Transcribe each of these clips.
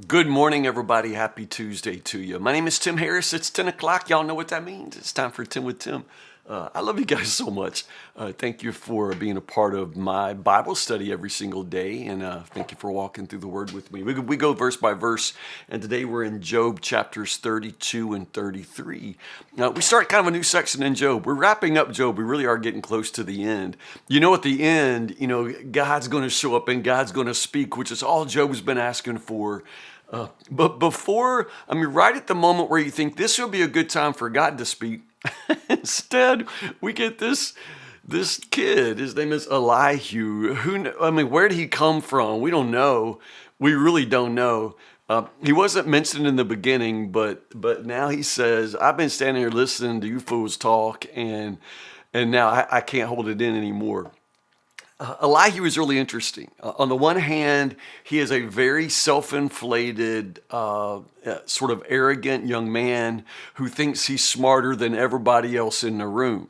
Good morning, everybody. Happy Tuesday to you. My name is Tim Harris. It's 10 o'clock. Y'all know what that means. It's time for 10 with Tim. I love you guys so much. Thank you for being a part of my Bible study every single day, and thank you for walking through the Word with me. We go verse by verse, and today we're in Job chapters 32 and 33. We start kind of a new section in Job. We're wrapping up Job. We really are getting close to the end. At the end, God's going to show up and God's going to speak, which is all Job's been asking for. But right at the moment where you think this would be a good time for God to speak, instead we get this kid. His name is Elihu. Where did he come from? We don't know. We really don't know. He wasn't mentioned in the beginning, but now he says, "I've been standing here listening to you fools talk, and now I can't hold it in anymore." Elihu is really interesting. On the one hand, he is a very self-inflated, sort of arrogant young man who thinks he's smarter than everybody else in the room.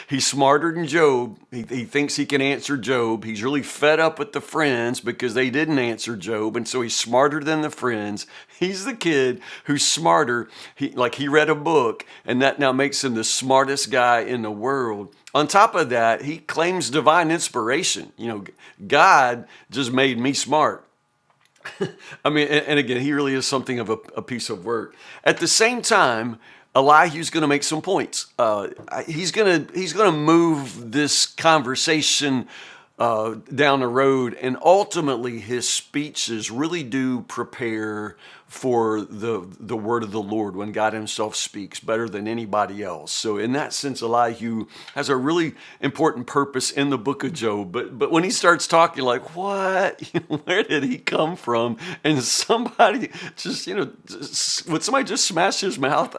He's smarter than Job. He thinks he can answer Job. He's really fed up with the friends because they didn't answer Job, and so he's smarter than the friends. He's the kid who's smarter. He read a book, and that now makes him the smartest guy in the world. On top of that, he claims divine inspiration. God just made me smart. And again, he really is something of a piece of work. At the same time, Elihu's going to make some points. He's going to move this conversation down the road, and ultimately his speeches really do prepare for the word of the Lord when God himself speaks better than anybody else. So in that sense, Elihu has a really important purpose in the book of Job. But when he starts talking like, what? Where did he come from? And somebody would somebody just smash his mouth?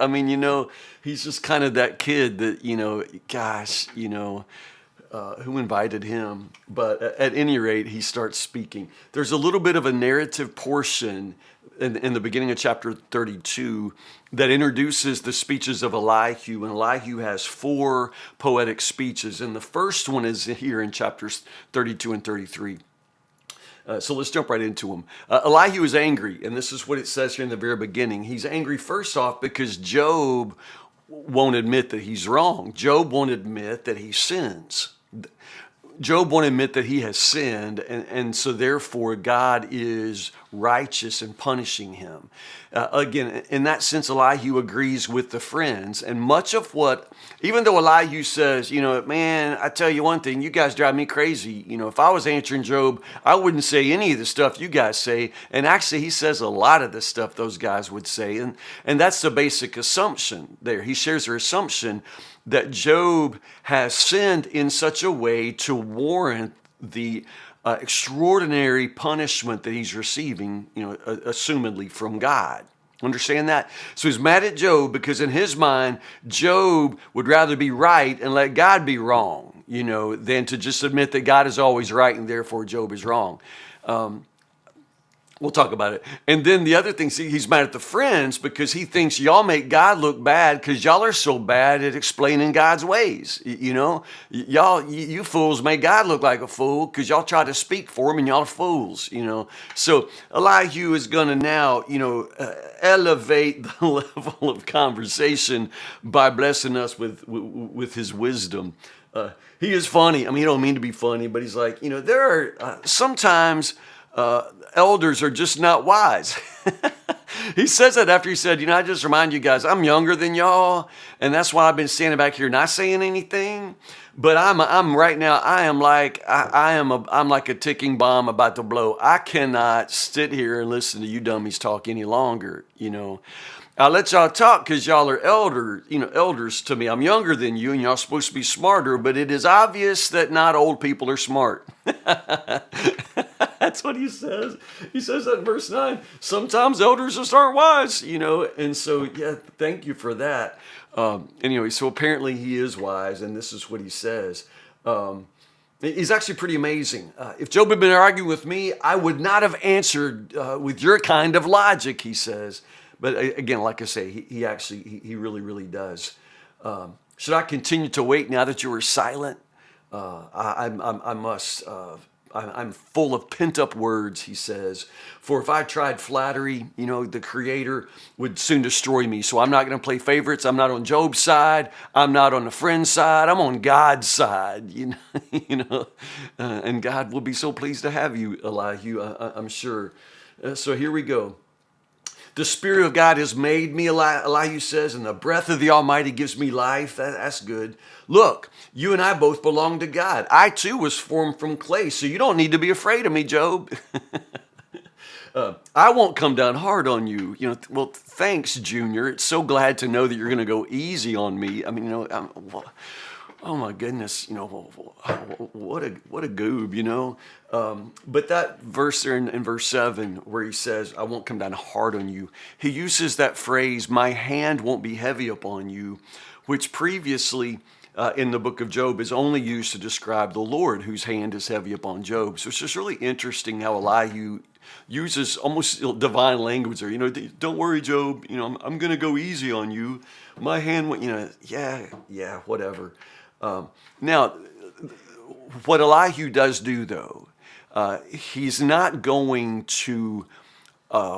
He's just kind of that kid that, who invited him. But at any rate, he starts speaking. There's a little bit of a narrative portion in the beginning of chapter 32 that introduces the speeches of Elihu. And Elihu has four poetic speeches. And the first one is here in chapters 32 and 33. So let's jump right into him. Elihu is angry, and this is what it says here in the very beginning. He's angry first off because Job won't admit that he's wrong. Job won't admit that he sins. Job won't admit that he has sinned, and so therefore God is righteous in punishing him. Again, in that sense, Elihu agrees with the friends, and much of even though Elihu says, man, I tell you one thing, you guys drive me crazy. If I was answering Job, I wouldn't say any of the stuff you guys say, and actually he says a lot of the stuff those guys would say, and that's the basic assumption there. He shares their assumption that Job has sinned in such a way to warrant the extraordinary punishment that he's receiving, assumedly from God. Understand that? So he's mad at Job because in his mind, Job would rather be right and let God be wrong, than to just admit that God is always right and therefore Job is wrong. We'll talk about it. And then the other thing, he's mad at the friends because he thinks y'all make God look bad because y'all are so bad at explaining God's ways. You fools make God look like a fool because y'all try to speak for him and y'all are fools, So Elihu is going to now, elevate the level of conversation by blessing us with his wisdom. He is funny. He don't mean to be funny, but he's like, there are sometimes elders are just not wise. He says that after he said, I just remind you guys, I'm younger than y'all, and that's why I've been standing back here not saying anything. But I'm right now, I'm like a ticking bomb about to blow. I cannot sit here and listen to you dummies talk any longer, I'll let y'all talk because y'all are elders to me. I'm younger than you, and y'all supposed to be smarter, but it is obvious that not old people are smart. That's what he says. He says that in verse 9. Sometimes elders just aren't wise, and so, yeah, thank you for that. Anyway, so apparently he is wise, and this is what he says. He's actually pretty amazing. If Job had been arguing with me, I would not have answered with your kind of logic, he says. But again, like I say, he really, really does. Should I continue to wait now that you were silent? I must I'm full of pent up words, he says. For if I tried flattery, the Creator would soon destroy me. So I'm not going to play favorites. I'm not on Job's side. I'm not on the friend's side. I'm on God's side. And God will be so pleased to have you, Elihu. I'm sure. So here we go. The Spirit of God has made me, Elihu says, and the breath of the Almighty gives me life. That's good. Look, you and I both belong to God. I too was formed from clay, so you don't need to be afraid of me, Job. I won't come down hard on you. Well, thanks, Junior. It's so glad to know that you're going to go easy on me. I mean, oh my goodness, what a goob, But that verse there in verse 7 where he says, I won't come down hard on you. He uses that phrase, my hand won't be heavy upon you, which previously in the book of Job is only used to describe the Lord whose hand is heavy upon Job. So it's just really interesting how Elihu uses almost divine language there. Don't worry, Job, I'm going to go easy on you. My hand went, yeah, whatever. Now, what Elihu does do, though, he's not going to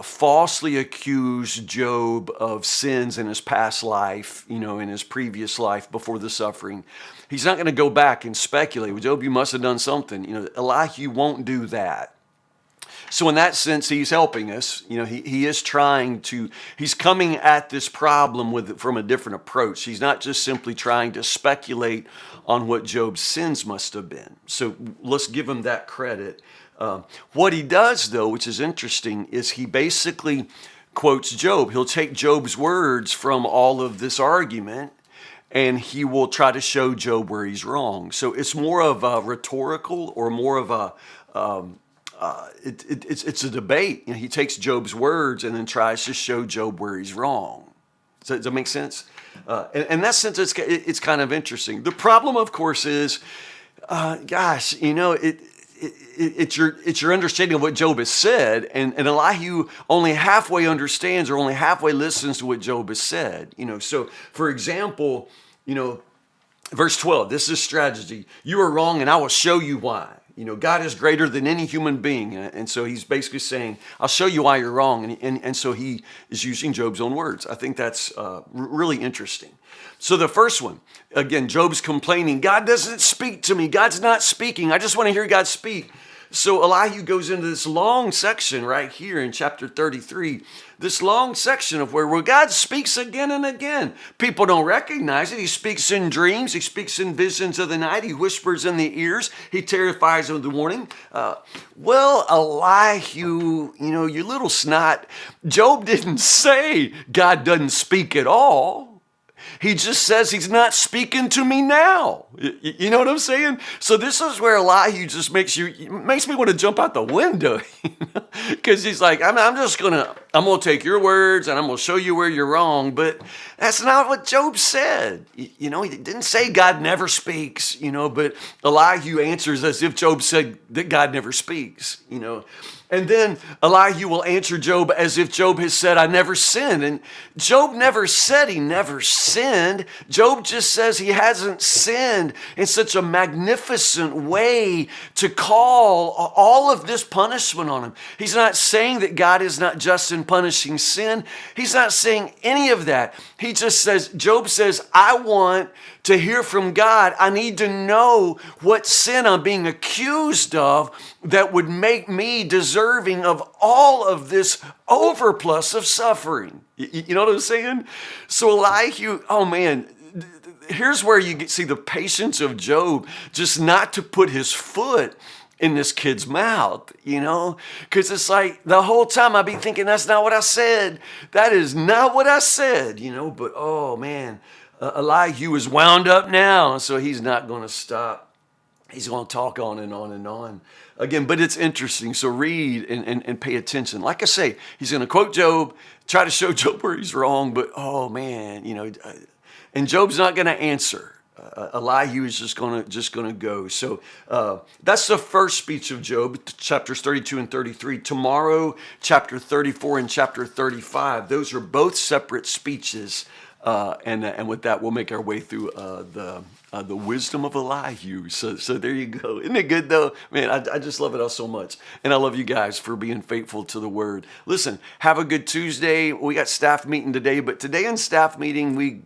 falsely accuse Job of sins in his past life, in his previous life before the suffering. He's not going to go back and speculate, well, Job, you must have done something. Elihu won't do that. So in that sense, he's helping us. He is he's coming at this problem from a different approach. He's not just simply trying to speculate on what Job's sins must have been. So let's give him that credit. What he does, though, which is interesting, is he basically quotes Job. He'll take Job's words from all of this argument, and he will try to show Job where he's wrong. So it's more of a rhetorical or more of a it's a debate. He takes Job's words and then tries to show Job where he's wrong. Does that make sense? In that sense, it's kind of interesting. The problem, of course, is, it's your understanding of what Job has said, and Elihu only halfway understands or only halfway listens to what Job has said. So for example, verse 12. This is strategy. You are wrong, and I will show you why. God is greater than any human being. And so he's basically saying, I'll show you why you're wrong. And so he is using Job's own words. I think that's really interesting. So the first one, again, Job's complaining, God doesn't speak to me. God's not speaking. I just want to hear God speak. So Elihu goes into this long section right here in chapter 33, this long section of where God speaks again and again. People don't recognize it. He speaks in dreams. He speaks in visions of the night. He whispers in the ears. He terrifies in the morning. Well, Elihu, you little snot, Job didn't say God doesn't speak at all. He just says he's not speaking to me now. You know what I'm saying? So this is where Elihu just makes me want to jump out the window, because he's like, I'm gonna take your words and I'm gonna show you where you're wrong. But that's not what Job said. He didn't say God never speaks. But Elihu answers as if Job said that God never speaks. And then Elihu will answer Job as if Job has said, I never sinned. And Job never said he never sinned. Job just says he hasn't sinned in such a magnificent way to call all of this punishment on him. He's not saying that God is not just in punishing sin. He's not saying any of that. He just says, Job says, I want to hear from God. I need to know what sin I'm being accused of that would make me deserving of all of this overplus of suffering. You know what I'm saying? So Elihu, oh man, here's where you see the patience of Job, just not to put his foot in this kid's mouth, because it's like the whole time I'd be thinking, that's not what I said. That is not what I said, but oh man, Elihu is wound up now, so he's not going to stop. He's going to talk on and on and on. Again, but it's interesting. So read and pay attention. Like I say, he's going to quote Job, try to show Job where he's wrong, but oh man, and Job's not going to answer. Elihu is just going to go. So that's the first speech of Job, chapters 32 and 33. Tomorrow, chapter 34 and chapter 35. Those are both separate speeches. And with that, we'll make our way through the wisdom of Elihu. So there you go. Isn't it good though? Man, I just love it all so much. And I love you guys for being faithful to the word. Listen, have a good Tuesday. We got staff meeting today, but today in staff meeting, we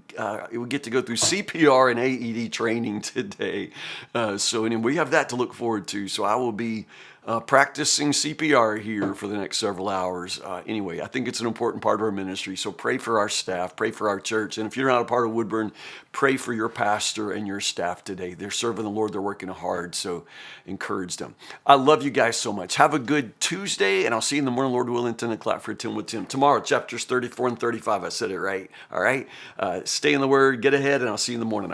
get to go through CPR and AED training today. So anyway, we have that to look forward to. So I will be practicing CPR here for the next several hours. Anyway, I think it's an important part of our ministry. So pray for our staff, pray for our church. And if you're not a part of Woodburn, pray for your pastor and your staff today. They're serving the Lord. They're working hard. So encourage them. I love you guys so much. Have a good Tuesday, and I'll see you in the morning, Lord willing, 10 o'clock for 10 with Tim. Tomorrow, chapters 34 and 35. I said it right. All right. Stay in the word, get ahead, and I'll see you in the morning.